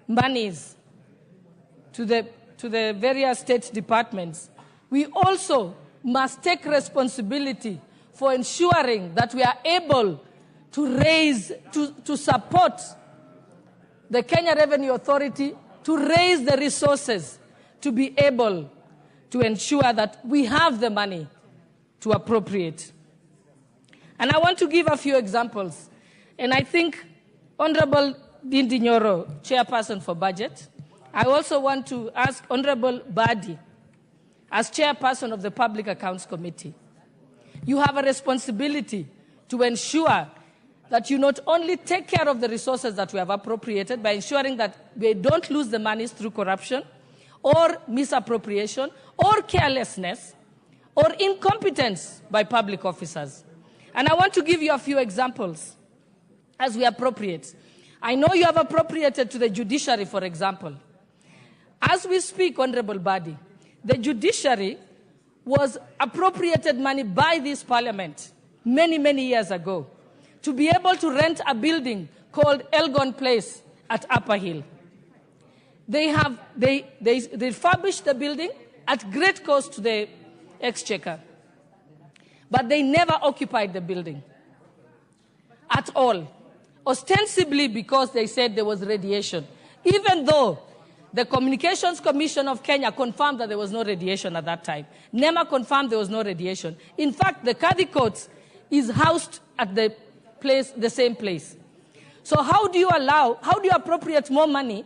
monies to the various state departments, we also must take responsibility for ensuring that we are able to support the Kenya Revenue Authority to raise the resources to be able to ensure that we have the money to appropriate. And I want to give a few examples. And I think Honorable Dindi Nyoro, Chairperson for Budget, I also want to ask Honorable Badi, as Chairperson of the Public Accounts Committee, you have a responsibility to ensure that you not only take care of the resources that we have appropriated by ensuring that we don't lose the monies through corruption or misappropriation or carelessness or incompetence by public officers. And I want to give you a few examples as we appropriate. I know you have appropriated to the judiciary, for example. As we speak, Honorable Badi, the judiciary was appropriated money by this parliament many, many years ago to be able to rent a building called Elgon Place at Upper Hill. They refurbished the building at great cost to the exchequer, but they never occupied the building at all, ostensibly because they said there was radiation, even though the Communications Commission of Kenya confirmed that there was no radiation at that time. NEMA confirmed there was no radiation. In fact, the Kadhi Courts is housed at the same place. So how do you appropriate more money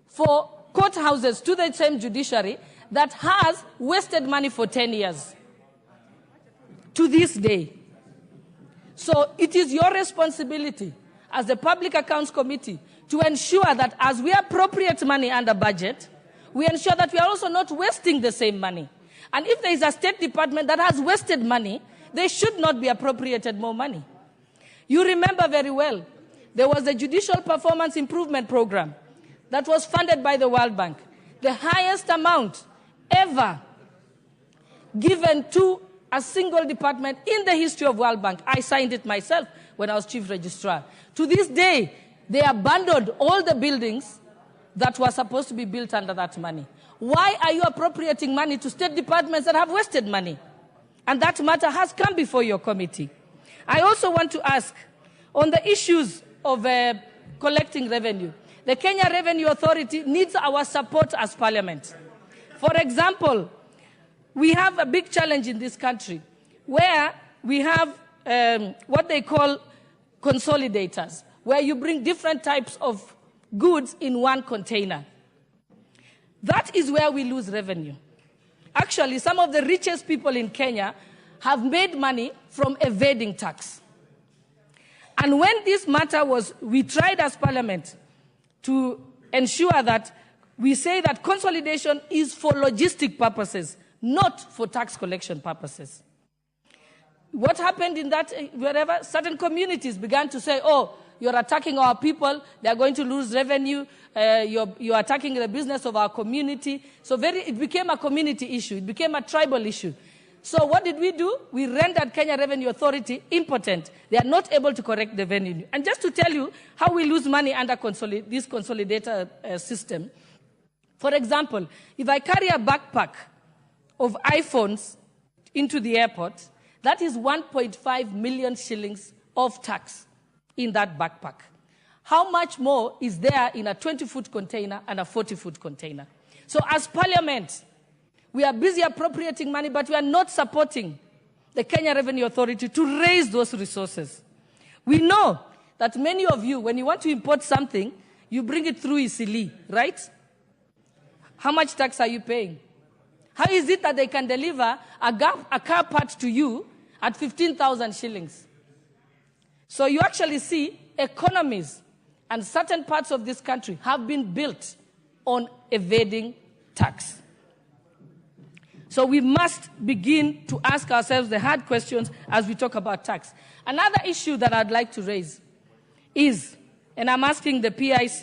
for courthouses to the same judiciary that has wasted money for 10 years to this day? So it is your responsibility as the Public Accounts Committee to ensure that as we appropriate money under budget, we ensure that we are also not wasting the same money. And if there is a state department that has wasted money, they should not be appropriated more money. You remember very well, there was a Judicial Performance Improvement Program that was funded by the World Bank, the highest amount ever given to a single department in the history of World Bank. I signed it myself when I was Chief Registrar. To this day, they abandoned all the buildings that were supposed to be built under that money. Why are you appropriating money to state departments that have wasted money? And that matter has come before your committee. I also want to ask, on the issues of collecting revenue, the Kenya Revenue Authority needs our support as Parliament. For example, we have a big challenge in this country where we have what they call consolidators, where you bring different types of goods in one container. That is where we lose revenue. Actually, some of the richest people in Kenya have made money from evading tax. And when this matter we tried as Parliament to ensure that we say that consolidation is for logistic purposes, not for tax collection purposes. What happened in that, wherever certain communities began to say, oh, you're attacking our people, they're going to lose revenue, you're attacking the business of our community. So it became a community issue, it became a tribal issue. So what did we do? We rendered Kenya Revenue Authority impotent. They are not able to correct the revenue. And just to tell you how we lose money under this consolidator system, for example, if I carry a backpack of iPhones into the airport, that is 1.5 million shillings of tax in that backpack. How much more is there in a 20-foot container and a 40-foot container? So as Parliament, we are busy appropriating money, but we are not supporting the Kenya Revenue Authority to raise those resources. We know that many of you, when you want to import something, you bring it through Isili, right? How much tax are you paying? How is it that they can deliver a car part to you at 15,000 shillings? So you actually see economies and certain parts of this country have been built on evading tax. So we must begin to ask ourselves the hard questions as we talk about tax. Another issue that I'd like to raise is, and I'm asking the PIC